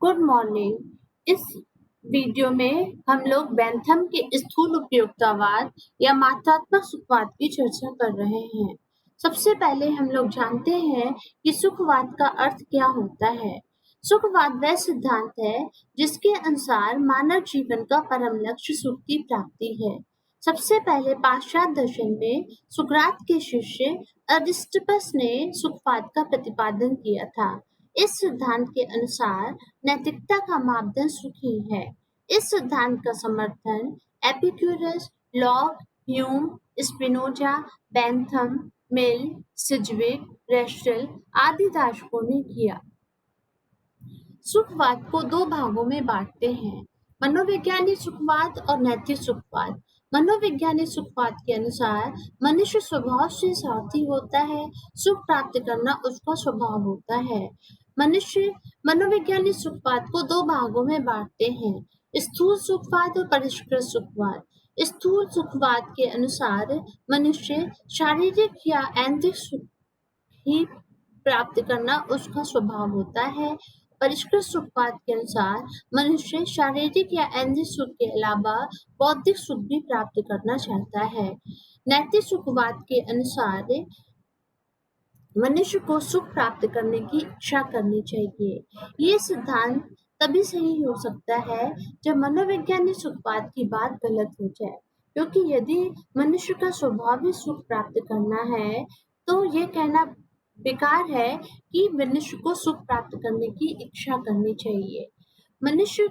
Good morning. इस video में हम लोग बेंथम के स्थूल उपयोगितावाद या मात्रात्मक सुखवाद की चर्चा कर रहे हैं। सबसे पहले हम लोग जानते हैं कि सुखवाद का अर्थ क्या होता है। सुखवाद वह सिद्धांत है जिसके अनुसार मानव जीवन का परम लक्ष्य सुख की प्राप्ति है। सबसे पहले पाश्चात्य दर्शन में सुकरात के शिष्य अरिस्टिपस ने सुखवाद का प्रतिपादन किया था। इस सिद्धांत के अनुसार नैतिकता का मापदंड सुख ही है। इस सिद्धांत का समर्थन Epicurus, Locke, Hume, Spinoza, Bentham, Mill, Sidgwick, Rashdall आदि दार्शनिकों ने किया। सुखवाद को दो भागों में बांटते हैं, मनोवैज्ञानिक सुखवाद और नैतिक सुखवाद। मनोवैज्ञानिक सुखवाद के अनुसार मनुष्य स्वभाव से स्वार्थी होता है, सुख प्राप्त करना उसका स्वभाव होता है। मनुष्य मनोवैज्ञानिक सुखवाद को दो भागों में बांटते हैं, स्थूल सुखवाद और परिष्कृत सुखवाद। स्थूल सुखवाद के अनुसार मनुष्य शारीरिक या ऐंद्रिक सुख ही प्राप्त करना उसका स्वभाव होता है। परिष्कृत सुखवाद के अनुसार मनुष्य शारीरिक या ऐंद्रिक सुख के अलावा बौद्धिक सुख भी प्राप्त करना चाहता है। नैतिक सुखवाद के अनुसार मनुष्य को सुख प्राप्त करने की इच्छा करनी चाहिए। ये सिद्धांत तभी सही हो सकता है जब मनोवैज्ञानिक सुखवाद की बात गलत हो जाए, क्योंकि यदि मनुष्य का स्वभाव ही सुख प्राप्त करना है तो ये कहना बेकार है कि मनुष्य को सुख प्राप्त करने की इच्छा करनी चाहिए। मनुष्य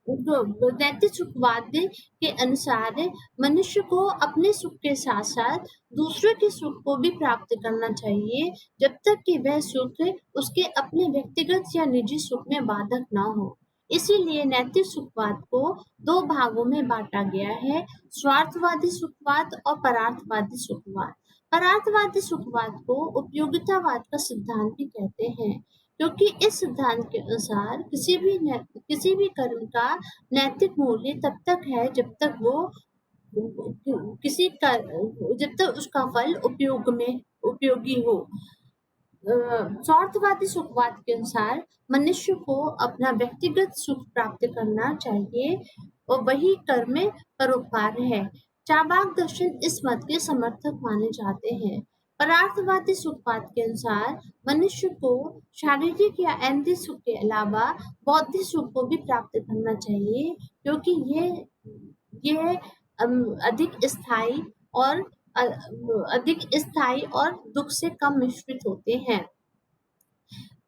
नैतिक सुखवाद के अनुसार मनुष्य को अपने सुख के साथ साथ दूसरों के सुख को भी प्राप्त करना चाहिए, जब तक कि वह सुख उसके अपने व्यक्तिगत या निजी सुख में बाधक न हो। इसीलिए नैतिक सुखवाद को दो भागों में बांटा गया है, स्वार्थवादी सुखवाद और परार्थवादी सुखवाद। परार्थवादी सुखवाद को उपयोगितावाद का सिद्धांत भी कहते हैं, क्योंकि इस सिद्धांत के अनुसार किसी भी कर्म का नैतिक मूल्य तब तक है जब तक उसका फल उपयोगी हो। स्वार्थवादी सुखवाद के अनुसार मनुष्य को अपना व्यक्तिगत सुख प्राप्त करना चाहिए और वही कर्म में परोपकार है। चार्वाक दर्शन इस मत के समर्थक माने जाते हैं। परार्थवादी सुखवाद के अनुसार मनुष्य को शारीरिक या ऐंद्रिक सुख के अलावा बौद्धिक सुख को भी प्राप्त करना चाहिए, क्योंकि ये अधिक स्थायी और दुख से कम मिश्रित होते हैं।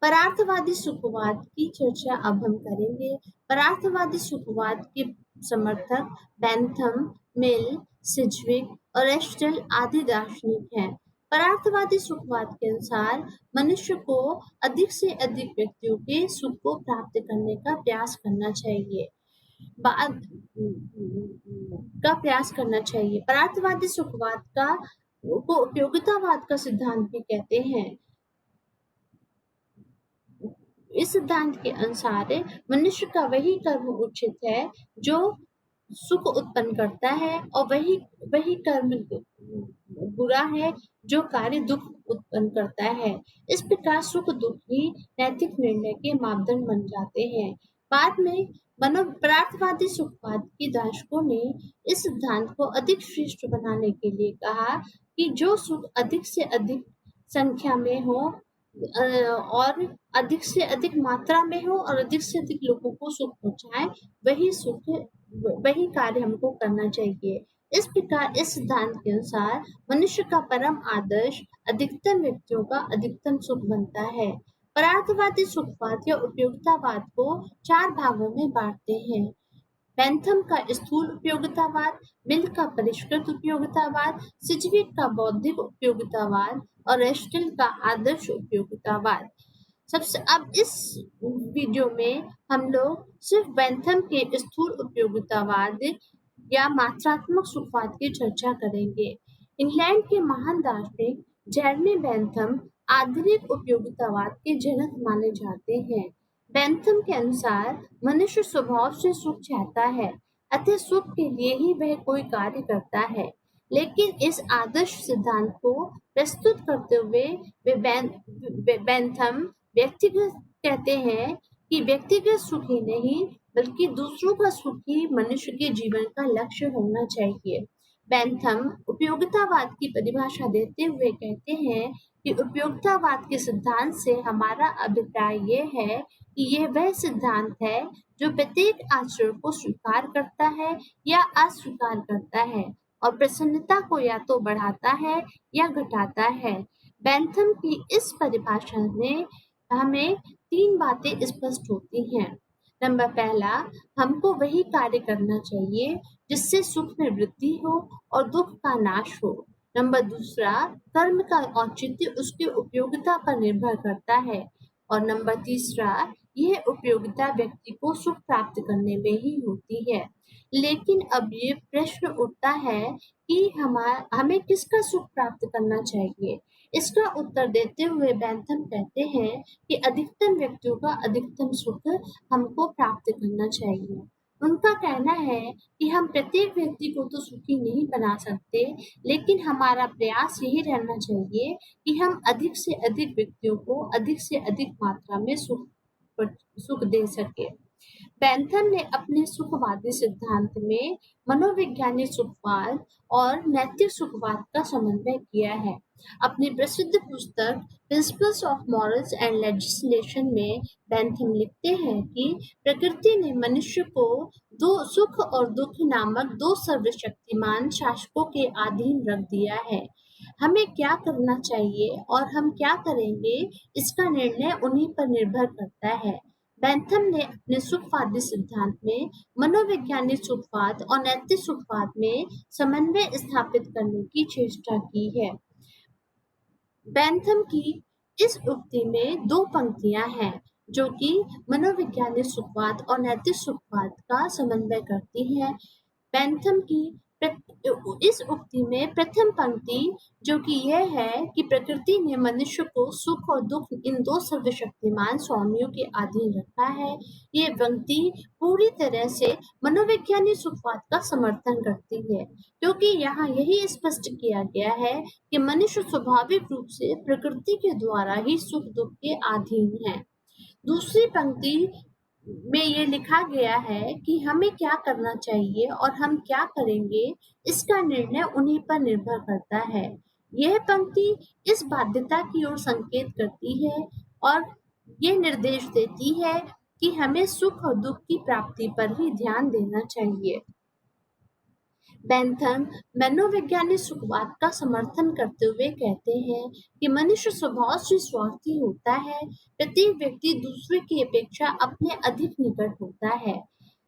परार्थवादी सुखवाद की चर्चा अब हम करेंगे। परार्थवादी सुखवाद के समर्थक बेंथम, मिल, सिज्विक और रेस्टल आदि दार्शनिक हैं। परार्थवादी सुखवाद के अनुसार मनुष्य को अधिक से अधिक व्यक्तियों के सुख को प्राप्त करने का प्रयास करना चाहिए। परार्थवादी सुखवाद को उपयोगितावाद का सिद्धांत भी कहते हैं। इस सिद्धांत के अनुसार मनुष्य का वही कर्म उचित है जो सुख उत्पन्न करता है, और वही कर्म बुरा है जो कार्य दुख उत्पन्न करता है। इस प्रकार सुख दुख ही नैतिक निर्णय के मापदंड बन जाते हैं। बाद में परार्थवादी सुखवाद के दार्शनिकों ने इस सिद्धांत को अधिक श्रेष्ठ बनाने के लिए कहा कि जो सुख अधिक से अधिक संख्या में हो और अधिक से अधिक मात्रा में हो और अधिक से अधिक लोगों को सुख पहुंचाए, वही कार्य हमको करना चाहिए। इस प्रकार इस सिद्धांत के अनुसार मनुष्य का परम आदर्श अधिकतम व्यक्तियों का अधिकतम सुख बनता है। परार्थवादी सुखवाद या उपयोगितावाद को चार भागों में बांटते हैं, बेंथम का स्थूल उपयोगितावाद, मिल का परिष्कृत उपयोगितावाद, सिज्विक का बौद्धिक उपयोगितावाद और रेस्टल का आदर्श उपयोगितावाद। अब इस वीडियो में हम लोग सिर्फ बेंथम के स्थूल उपयोगितावाद या मात्रात्मक सुखवाद की चर्चा करेंगे। इंग्लैंड के महान दार्शनिक जेरेमी बेंथम आधुनिक उपयोगितावाद के जनक माने जाते हैं। बेंथम के अनुसार मनुष्य स्वभाव से सुख चाहता है, अतः सुख के लिए ही वह कोई कार्य करता है। लेकिन इस आदर्श सिद्धांत को प्रस्तुत करते हुए बेंथम व्यक्तिगत कहते हैं कि व्यक्तिगत सुख ही नहीं बल्कि दूसरों का सुख ही मनुष्य के जीवन का लक्ष्य होना चाहिए। बेंथम उपयोगितावाद की परिभाषा देते हुए कहते हैं कि उपयोगितावाद के सिद्धांत से हमारा अभिप्राय ये है कि यह वह सिद्धांत है जो प्रत्येक आचरण को स्वीकार करता है या अस्वीकार करता है और प्रसन्नता को या तो बढ़ाता है या घटाता है। बेंथम की इस परिभाषा में हमें 3 बातें स्पष्ट होती हैं। नंबर पहला, हमको वही कार्य करना चाहिए जिससे सुख में वृद्धि हो और दुख का नाश हो। नंबर दूसरा, कर्म का औचित्य उसकी उपयोगिता पर निर्भर करता है। और नंबर तीसरा, यह उपयोगिता व्यक्ति को सुख प्राप्त करने में ही होती है। लेकिन अब ये प्रश्न उठता है कि हमें किसका सुख प्राप्त करना चाहिए? इसका उत्तर देते हुए बेंथम कहते हैं कि अधिकतम व्यक्तियों का अधिकतम सुख हमको प्राप्त करना चाहिए। उनका कहना है कि हम प्रत्येक व्यक्ति को तो सुखी नहीं बना सकते, लेकिन हमारा प्रयास यही रहना चाहिए कि हम अधिक से अधिक व्यक्तियों को अधिक से अधिक मात्रा में सुख दे सके। बेंथम ने अपने सुखवादी सिद्धांत में मनोवैज्ञानिक सुखवाद और नैतिक सुखवाद का समन्वय किया है। अपनी प्रसिद्ध पुस्तक principles of morals and legislation में बेंथम लिखते हैं कि प्रकृति ने मनुष्य को दो सुख और दुख नामक दो सर्वशक्तिमान शासकों के अधीन रख दिया है। हमें क्या करना चाहिए और हम क्या करेंगे, इसका निर्णय उन्हीं पर निर्भर करता है। बेंथम ने अपने सुखवादी सिद्धांत में मनोवैज्ञानिक सुखवाद और नैतिक सुखवाद में समन्वय स्थापित करने की चेष्टा की है। बेंथम की इस उक्ति में 2 पंक्तियां हैं जो कि मनोवैज्ञानिक सुखवाद और नैतिक सुखवाद का समन्वय करती हैं। बेंथम की इस उक्ति में प्रथम पंक्ति जो कि यह है कि प्रकृति ने मनुष्य को सुख और दुख इन 2 सर्वशक्तिमान स्वामियों के अधीन रखा है, ये पंक्ति पूरी तरह से मनोवैज्ञानिक सुखवाद का समर्थन करती है, क्योंकि यहाँ यही स्पष्ट किया गया है कि मनुष्य स्वाभाविक रूप से प्रकृति के द्वारा ही सुख दुख के अधीन है। दूसरी पंक्ति में ये लिखा गया है कि हमें क्या करना चाहिए और हम क्या करेंगे, इसका निर्णय उन्हीं पर निर्भर करता है। यह पंक्ति इस बाध्यता की ओर संकेत करती है और ये निर्देश देती है कि हमें सुख और दुख की प्राप्ति पर ही ध्यान देना चाहिए। बेंथम मनोवैज्ञानिक सुखवाद का समर्थन करते हुए कहते हैं कि मनुष्य स्वभाव से स्वार्थी होता है। प्रत्येक व्यक्ति दूसरे की अपेक्षा अपने अधिक निकट होता है।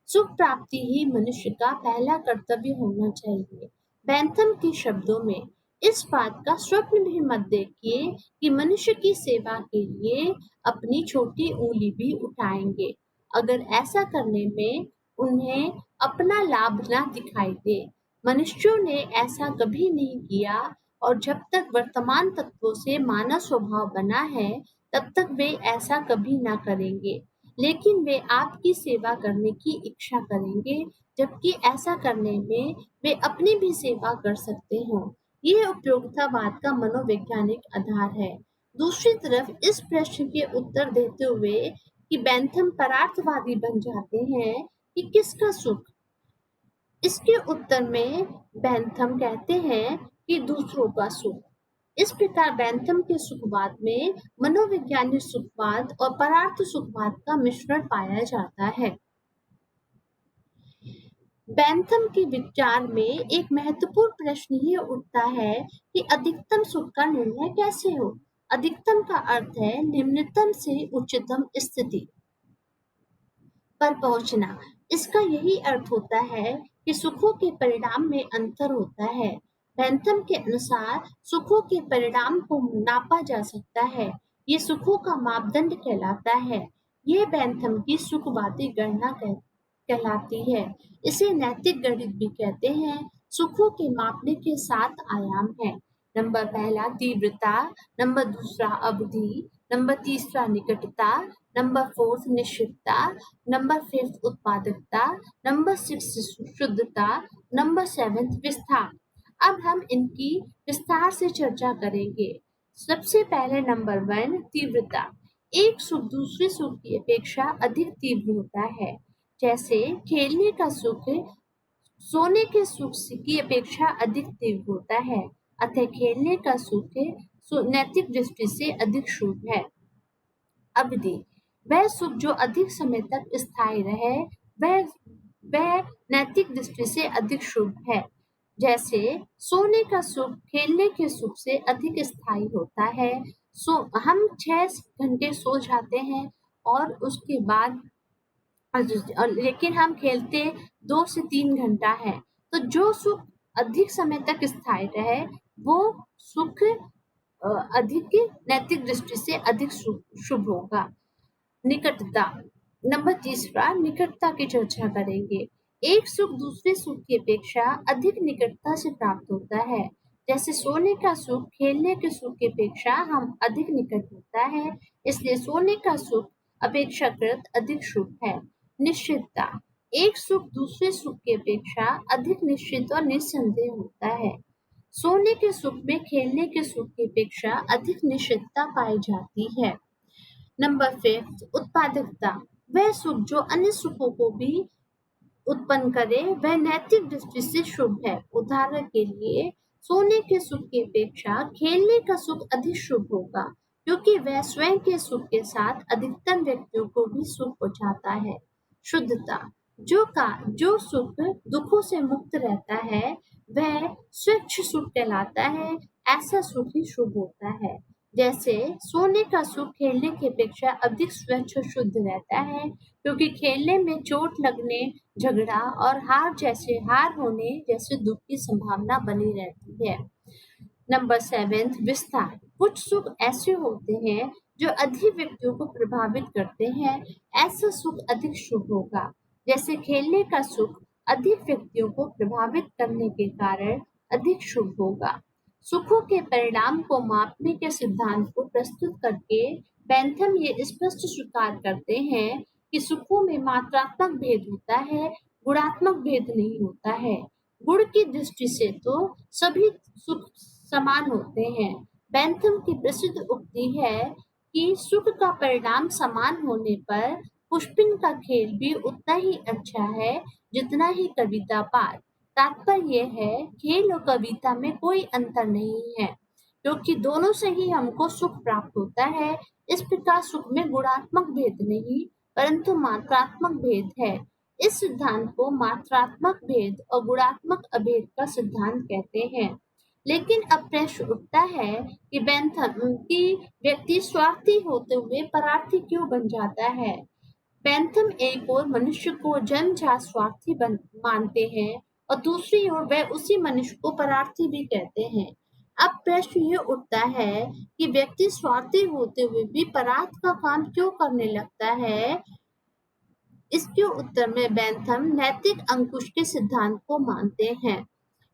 सुख प्राप्ति ही मनुष्य का पहला कर्तव्य होना चाहिए। बेंथम के शब्दों में इस बात का स्वप्न भी मत देखिए कि मनुष्य की सेवा के लिए अपनी छोटी उंगली भी उठाएंगे, अगर ऐसा करने में उन्हें अपना लाभ न दिखाई दे। मनुष्यों ने ऐसा कभी नहीं किया और जब तक वर्तमान तत्वों से मानव स्वभाव बना है, तब तक वे ऐसा कभी ना करेंगे। लेकिन वे आपकी सेवा करने की इच्छा करेंगे, जबकि ऐसा करने में वे अपनी भी सेवा कर सकते हों। ये उपयोगितावाद का मनोवैज्ञानिक आधार है। दूसरी तरफ इस प्रश्न के उत्तर देते हुए कि बेंथम परार्थवादी बन जाते हैं कि किसका सुख, इसके उत्तर में बेंथम कहते हैं कि दूसरों का सुख। इस प्रकार बेंथम के सुखवाद में मनोवैज्ञानिक सुखवाद और परार्थ सुखवाद का मिश्रण पाया जाता है। बेंथम के विचार में एक महत्वपूर्ण प्रश्न ये उठता है कि अधिकतम सुख का निर्णय कैसे हो। अधिकतम का अर्थ है निम्नतम से उच्चतम स्थिति पर पहुंचना। इसका यही अर्थ होता है कि सुखों के परिणाम में अंतर होता है। बेंथम के अनुसार सुखों के परिणाम को नापा जा सकता है, ये सुखों का मापदंड कहलाता है। यह बेंथम की सुखवादी गणना कहलाती है। इसे नैतिक गणित भी कहते हैं। सुखों के मापने के 7 आयाम हैं। नंबर पहला तीव्रता, नंबर दूसरा अवधि, नंबर तीसरा निकटता, नंबर 4 निश्चितता, नंबर 5 उत्पादकता, नंबर 6 शुद्धता, नंबर 7 विस्तार। अब हम इनकी विस्तार से चर्चा करेंगे। सबसे पहले नंबर 1 तीव्रता। एक सुख दूसरे सुख की अपेक्षा अधिक तीव्र होता है। जैसे खेलने का सुख सोने के सुख की अपेक्षा अधिक तीव्र होता है, अतः खेलने का सुख नैतिक दृष्टि से अधिक शुभ है। अवधि, वह सुख जो अधिक समय तक स्थायी रहे वह वह नैतिक दृष्टि से अधिक शुभ है। जैसे सोने का सुख खेलने के सुख से अधिक स्थायी होता है। हम 6 घंटे सो जाते हैं और उसके बाद लेकिन हम खेलते 2 से 3 घंटा है, तो जो सुख अधिक समय तक स्थायी रहे वो सुख अधिक नैतिक दृष्टि से अधिक शुभ होगा। निकटता, नंबर तीसरा, निकटता की चर्चा करेंगे। एक सुख दूसरे सुख की अपेक्षा अधिक निकटता से प्राप्त होता है। जैसे सोने का सुख खेलने के सुख की अपेक्षा हम अधिक निकट होता है, इसलिए सोने का सुख अपेक्षाकृत अधिक शुभ है। निश्चितता, एक सुख दूसरे सुख की अपेक्षा अधिक निश्चित और निस्संदेह होता है। सोने के सुख में खेलने के सुख की अपेक्षा अधिक निश्चितता पाई जाती है। नंबर 5, उत्पादकता, वह सुख जो अन्य सुखों को भी उत्पन्न करे वह नैतिक दृष्टि से शुभ है। उदाहरण के लिए सोने के सुख की अपेक्षा खेलने का सुख अधिक शुभ होगा, क्योंकि वह स्वयं के सुख के साथ अधिकतम व्यक्तियों को भी सुख पहुंचाता है। शुद्धता, जो सुख दुखों से मुक्त रहता है वह स्वच्छ सुख कहलाता है। ऐसा सुख ही शुभ होता है। जैसे सोने का सुख खेलने की अपेक्षा अधिक स्वच्छ और शुद्ध रहता है, क्योंकि खेलने में चोट लगने, झगड़ा और हार होने जैसे दुख की संभावना बनी रहती है। नंबर 7, विस्तार, कुछ सुख ऐसे होते हैं जो अधिक व्यक्तियों को प्रभावित करते हैं। ऐसा सुख अधिक शुभ होगा। जैसे खेलने का सुख अधिक व्यक्तियों को प्रभावित करने के कारण अधिक शुभ होगा। सुखों के परिणाम को मापने के सिद्धांत को प्रस्तुत करके बेंथम ये स्पष्ट स्वीकार करते हैं कि सुखों में मात्रात्मक भेद होता है, गुणात्मक भेद नहीं होता है। गुण की दृष्टि से तो सभी सुख समान होते हैं। बेंथम की प्रसिद्ध उक्ति है कि सुख का परिणाम समान होने पर पुष्पिन का खेल भी उतना ही अच्छा है जितना ही कविता पाठ। तात्पर्य यह है, खेल और कविता में कोई अंतर नहीं है, क्योंकि दोनों से ही हमको सुख प्राप्त होता है। इस प्रकार सुख में गुणात्मक भेद नहीं परंतु मात्रात्मक भेद है। इस सिद्धांत को मात्रात्मक भेद और गुणात्मक अभेद का सिद्धांत कहते हैं। लेकिन अब प्रश्न उठता है कि बेंथम की व्यक्ति स्वार्थी होते हुए परार्थी क्यों बन जाता है। बेंथम एक ओर मनुष्य को जन्मजात स्वार्थी मानते हैं और दूसरी ओर वह उसी मनुष्य को परार्थी भी कहते हैं। अब प्रश्न ये उठता है कि व्यक्ति स्वार्थी होते हुए भी परार्थ का काम क्यों करने लगता है। इसके उत्तर में बेंथम नैतिक अंकुश के सिद्धांत को मानते हैं।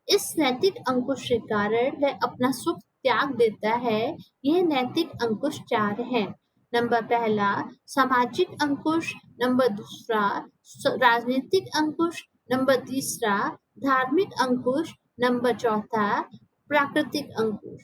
इस नैतिक अंकुश के कारण वह अपना सुख त्याग देता है। यह नैतिक अंकुश 4 है। नंबर पहला सामाजिक अंकुश, नंबर दूसरा राजनीतिक अंकुश, नंबर तीसरा धार्मिक अंकुश, नंबर चौथा प्राकृतिक अंकुश।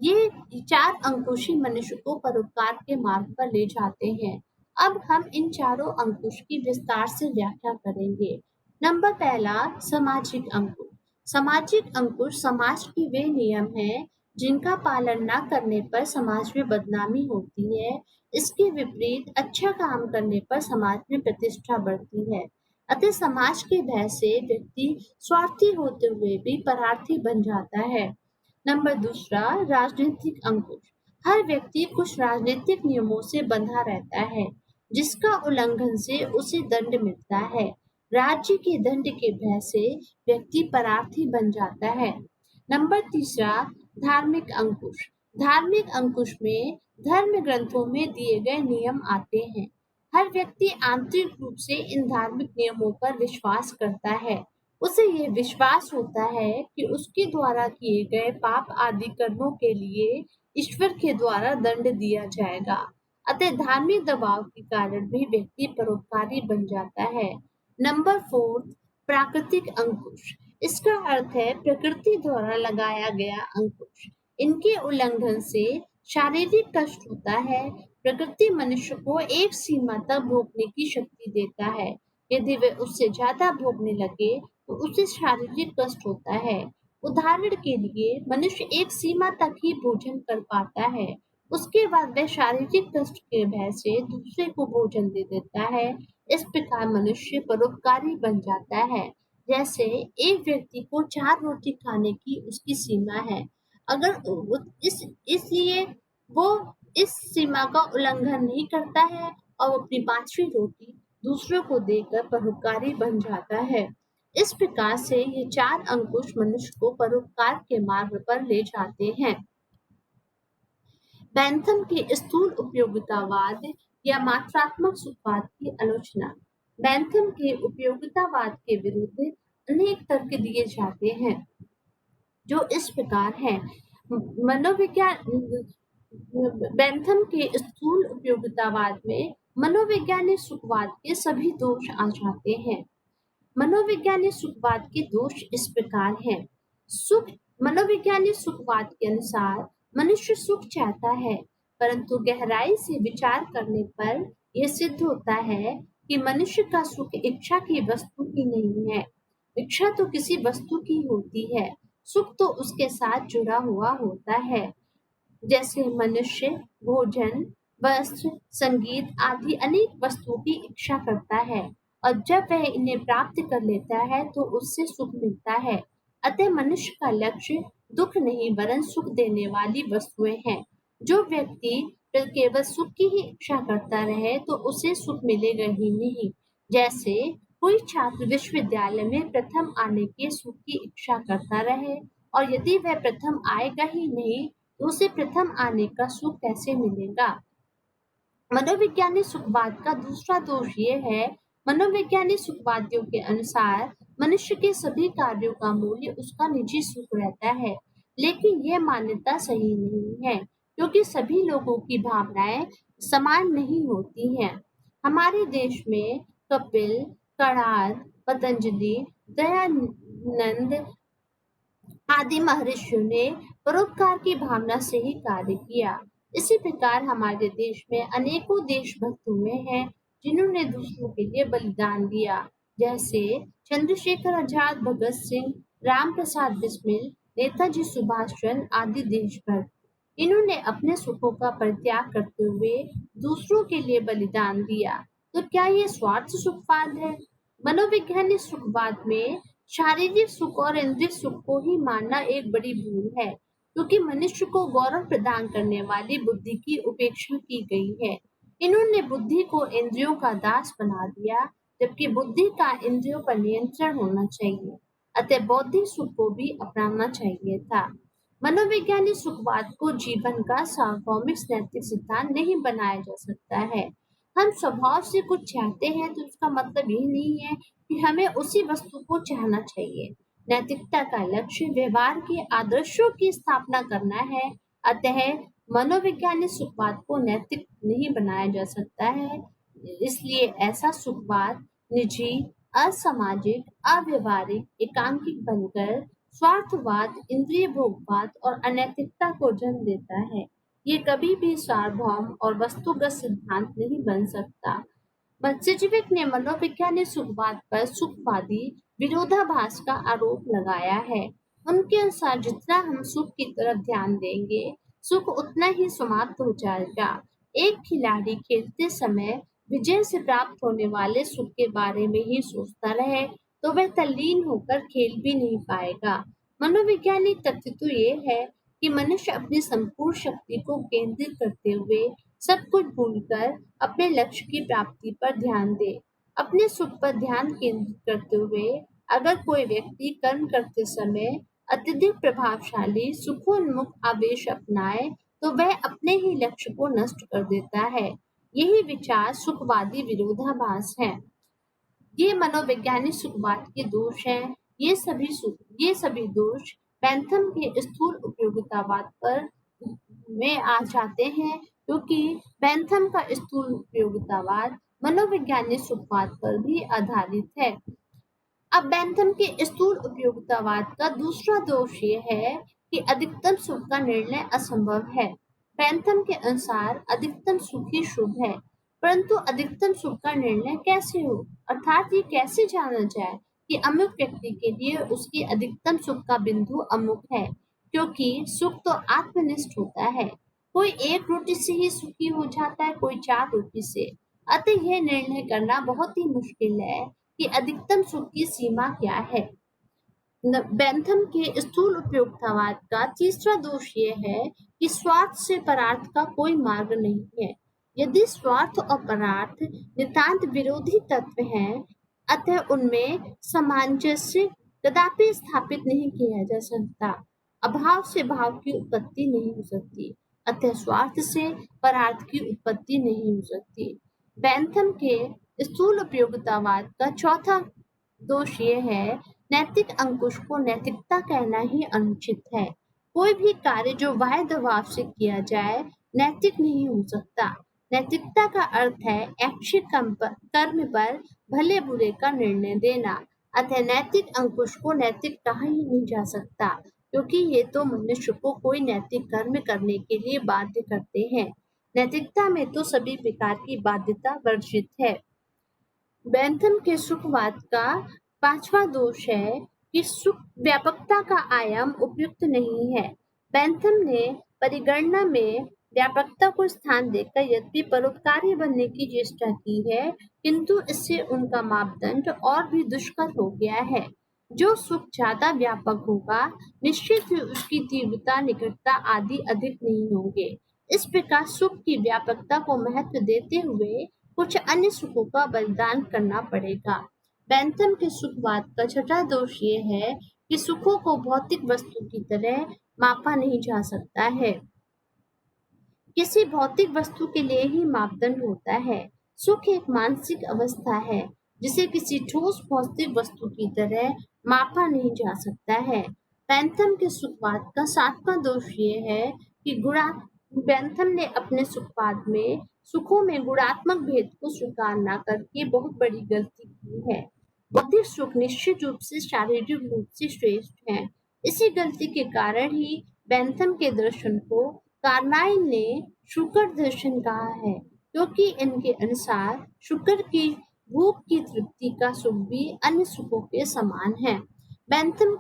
ये 4 अंकुश ही मनुष्य को परोपकार के मार्ग पर ले जाते हैं। अब हम इन चारों अंकुश की विस्तार से व्याख्या करेंगे। नंबर पहला सामाजिक अंकुश। सामाजिक अंकुश समाज के वे नियम हैं जिनका पालन न करने पर समाज में बदनामी होती है। इसके विपरीत अच्छा काम करने पर समाज में प्रतिष्ठा बढ़ती है। अतः समाज के भय से व्यक्ति स्वार्थी होते हुए भी परार्थी बन जाता है। नंबर दूसरा राजनीतिक अंकुश। हर व्यक्ति कुछ राजनीतिक नियमों से बंधा रहता है जिसका उल्लंघन से उसे दंड मिलता है। राज्य के दंड के भय से व्यक्ति परार्थी बन जाता है। नंबर तीसरा धार्मिक अंकुश। धार्मिक अंकुश में धर्म ग्रंथों में दिए गए नियम आते हैं। हर व्यक्ति आंतरिक रूप से इन धार्मिक नियमों पर विश्वास करता है। उसे यह विश्वास होता है कि उसके द्वारा किए गए पाप आदि कर्मों के लिए ईश्वर के द्वारा दंड दिया जाएगा। अतः धार्मिक दबाव के कारण भी व्यक्ति परोपकारी बन जाता है। नंबर 4 प्राकृतिक अंकुश। इसका अर्थ है प्रकृति द्वारा लगाया गया अंकुश। इनके उल्लंघन से शारीरिक कष्ट होता है। प्रकृति मनुष्य को एक सीमा तक भोगने की शक्ति देता है। यदि वह उससे ज्यादा भोगने लगे तो उसे शारीरिक कष्ट होता है। उदाहरण के लिए मनुष्य एक सीमा तक ही भोजन कर पाता है। उसके बाद वह शारीरिक कष्ट के भय से दूसरे को भोजन दे देता है। इस प्रकार मनुष्य परोपकारी बन जाता है। जैसे एक व्यक्ति को 4 रोटी खाने की उसकी सीमा है। अगर इसलिए वो इस सीमा का उल्लंघन नहीं करता है और वो अपनी 5वीं रोटी दूसरों को देकर परोपकारी बन जाता है। इस प्रकार से ये 4 अंकुश मनुष्य को परोपकार के मार्ग पर ले जाते हैं। बैंथम के स्थूल उपयोगितावाद या मात्रात्मक सुखवाद की आलोचना। बैंथम के उपयोगितावाद के विरुद्ध अनेक तर्क दिए जाते हैं जो इस प्रकार हैं। मनोविज्ञान बैंथम के स्थूल उपयोगितावाद में मनोवैज्ञानिक सुखवाद के सभी दोष आ जाते हैं। मनोवैज्ञानिक सुखवाद के दोष इस प्रकार हैं। सुख मनोवैज्ञानिक सुखवाद के अनुसार मनुष्य सुख चाहता है, परंतु गहराई से विचार करने पर यह सिद्ध होता है कि मनुष्य का सुख इच्छा की वस्तु ही नहीं है। इच्छा तो किसी वस्तु की होती है, सुख तो उसके साथ जुड़ा हुआ होता है। जैसे मनुष्य भोजन, वस्त्र, संगीत आदि अनेक वस्तुओं की इच्छा करता है और जब वह इन्हें प्राप्त कर लेता है तो उससे सुख मिलता है। अतः मनुष्य का लक्ष्य दुख नहीं वरन सुख देने वाली वस्तुएं हैं। जो व्यक्ति केवल सुख की ही इच्छा करता रहे तो उसे सुख मिलेगा ही नहीं। जैसे कोई छात्र विश्वविद्यालय में प्रथम आने के सुख की इच्छा करता रहे और यदि वह प्रथम आएगा ही नहीं तो उसे प्रथम आने का सुख कैसे मिलेगा। मनोवैज्ञानिक सुखवाद का दूसरा दोष ये है, मनोवैज्ञानिक सुखवादियों के अनुसार मनुष्य के सभी कार्यों का मूल्य उसका निजी सुख रहता है। लेकिन यह मान्यता सही नहीं है, क्योंकि सभी लोगों की भावनाएं समान नहीं होती हैं। हमारे देश में कपिल, कणाद, पतंजलि, दयानंद आदि महर्षियों ने परोपकार की भावना से ही कार्य किया। इसी प्रकार हमारे देश में अनेकों देशभक्त हुए हैं जिन्होंने दूसरों के लिए बलिदान दिया। जैसे चंद्रशेखर आजाद, भगत सिंह, राम प्रसाद बिस्मिल, नेताजी सुभाष चंद्र आदि देशभक्त। इन्होंने अपने सुखों का परित्याग करते हुए दूसरों के लिए बलिदान दिया। तो क्या ये स्वार्थ सुखवाद है? मनोवैज्ञानिक सुखवाद में शारीरिक सुख और इंद्रिय सुख को ही मानना एक बड़ी भूल है, क्योंकि मनुष्य को गौरव प्रदान करने वाली बुद्धि की उपेक्षा की गई है। इन्होंने बुद्धि को इंद्रियों का दास बना दिया, जबकि बुद्धि का इंद्रियों पर नियंत्रण होना चाहिए। अतः बौद्धिक सुख को भी अपनाना चाहिए था। मनोवैज्ञानिक सुखवाद को जीवन का सार्वभौमिक नैतिक सिद्धांत नहीं बनाया जा सकता है। हम स्वभाव से कुछ चाहते हैं तो उसका मतलब ये नहीं है कि हमें उसी वस्तु को चाहना चाहिए। नैतिकता का लक्ष्य व्यवहार के आदर्शों की स्थापना करना है। अतः मनोवैज्ञानिक सुखवाद को नैतिक नहीं बनाया जा सकता है। इसलिए ऐसा सुखवाद निजी, असामाजिक, अव्यवहारिक, एकांकिक बनकर स्वार्थवाद, इंद्रिय भोगवाद और अनैतिकता को जन्म देता है। ये कभी भी सार्वभौम और वस्तुगत सिद्धांत नहीं बन सकता। मत्स्यजीविक ने मनोवैज्ञानिक सुखवाद पर सुखवादी विरोधाभास का आरोप लगाया है। उनके अनुसार जितना हम सुख की तरफ ध्यान देंगे, सुख उतना ही समाप्त हो जाएगा। एक खिलाड़ी खेलते समय विजय से प्राप्त होने वाले सुख के बारे में ही सोचता रहे तो वह तल्लीन होकर खेल भी नहीं पाएगा। मनोवैज्ञानिक तथ्य तो ये है कि मनुष्य अपनी संपूर्ण शक्ति को केंद्रित करते हुए सब कुछ भूलकर अपने लक्ष्य की प्राप्ति पर ध्यान दे। अपने सुख पर ध्यान केंद्रित करते हुए अगर कोई व्यक्ति कर्म करते समय अत्यधिक प्रभावशाली सुखोन्मुख आवेश अपनाए तो वह अपने ही लक्ष्य को नष्ट कर देता है। यही विचार सुखवादी विरोधाभास है। ये मनोवैज्ञानिक सुखवाद के दोष हैं। ये सभी दोष बैंथम के स्थूल उपयोगितावाद पर में आ जाते हैं, क्योंकि बैंथम का स्थूल उपयोगितावाद मनोवैज्ञानिक सुखवाद पर भी आधारित है। अब बैंथम के स्थूल उपयोगितावाद का दूसरा दोष ये है कि अधिकतम सुख का निर्णय असंभव है। पैंथम के अनुसार अधिकतम सुख ही शुभ है, परंतु अधिकतम सुख का निर्णय कैसे हो, अर्थात ये कैसे जाना जाए कि अमुक व्यक्ति के लिए उसकी अधिकतम सुख का बिंदु अमुक है, क्योंकि सुख तो आत्मनिष्ठ होता है। कोई एक रोटी से ही सुखी हो जाता है, कोई 4 रोटी से। अतः यह निर्णय करना बहुत ही मुश्किल है कि अधिकतम सुख की सीमा क्या है। बेंथम के स्थूल उपयोगितावाद का तीसरा दोष यह है कि स्वार्थ से परार्थ का कोई मार्ग नहीं है। यदि स्वार्थ और परार्थ नितांत विरोधी तत्व हैं, अतः उनमें सामंजस्य कदापि स्थापित नहीं किया जा सकता। अभाव से भाव की उत्पत्ति नहीं हो सकती, अतः स्वार्थ से परार्थ की उत्पत्ति नहीं हो सकती। बेंथम के स्थूल उपयोगितावाद का चौथा दोष ये है, नैतिक अंकुश को नैतिकता कहना ही अनुचित है। कोई भी कार्य जो बाह्य दबाव से किया जाए नैतिक नहीं हो सकता। नैतिकता का अर्थ है ऐच्छिक कर्म पर भले बुरे का निर्णय देना। अतः नैतिक अंकुश को नैतिक कहा ही नहीं जा सकता, क्योंकि ये तो मनुष्य को कोई नैतिक कर्म करने के लिए बाध्य करते हैं। नैतिकता में तो सभी प्रकार की बाध्यता वर्जित है। बेंथम के सुखवाद का पांचवा दोष है कि सुख व्यापकता का आयाम उपयुक्त नहीं है। बेंथम ने परिगणना में व्यापकता को स्थान देकर यद्यपि परोपकारी बनने की चेष्टा की है, किंतु इससे उनका मापदंड और भी दुष्कर हो गया है। जो सुख ज्यादा व्यापक होगा, निश्चित ही उसकी तीव्रता, निकटता आदि अधिक नहीं होंगे। इस प्रकार सुख की व्यापकता को महत्व देते हुए कुछ अन्य सुखों का बलिदान करना पड़ेगा। बेंथम के सुखवाद का छठा दोष ये है कि सुखों को भौतिक वस्तु की तरह मापा नहीं जा सकता है। किसी भौतिक वस्तु के लिए ही मापदंड होता है। सुख एक मानसिक अवस्था है, जिसे किसी ठोस भौतिक वस्तु की तरह मापा नहीं जा सकता है। बेंथम के सुखवाद का सातवां दोष ये है कि बेंथम ने अपने सुखवाद में सुखों में गुणात्मक भेद को स्वीकार न करके बहुत बड़ी गलती की है। बौद्धिक सुख निश्चित रूप से शारीरिक रूप से श्रेष्ठ है। इसी गलती के कारण ही बेंथम के दर्शन को कार्नाइन ने शुकर दर्शन कहा है, क्योंकि इनके अनुसार शुक्र की भूख की तृप्ति का सुख भी अन्य सुखों के समान है। बेंथम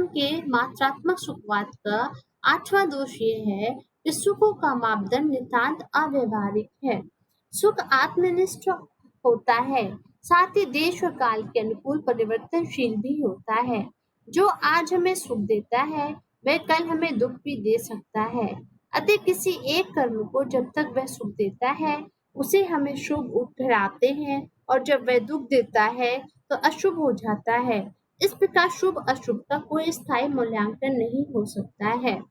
के मात्रात्मक सुखवाद का आठवां दोष ये है कि सुखों का मापदंड नितांत अव्यवहारिक है। सुख आत्मनिष्ठ होता है, साथ ही देश और काल के अनुकूल परिवर्तनशील भी होता है। जो आज हमें सुख देता है, वह कल हमें दुख भी दे सकता है। अतः किसी एक कर्म को जब तक वह सुख देता है, उसे हमें शुभ ठहराते हैं, और जब वह दुख देता है तो अशुभ हो जाता है। इस प्रकार शुभ अशुभ का कोई स्थायी मूल्यांकन नहीं हो सकता है।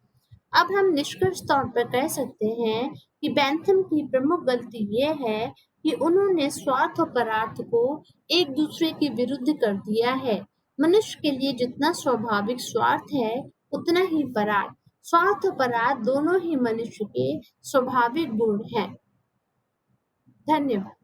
अब हम निष्कर्ष तौर पर कह सकते हैं कि बेंथम की प्रमुख गलती यह है कि उन्होंने स्वार्थ और परार्थ को एक दूसरे के विरुद्ध कर दिया है। मनुष्य के लिए जितना स्वाभाविक स्वार्थ है, उतना ही परार्थ। स्वार्थ और परार्थ दोनों ही मनुष्य के स्वाभाविक गुण हैं। धन्यवाद।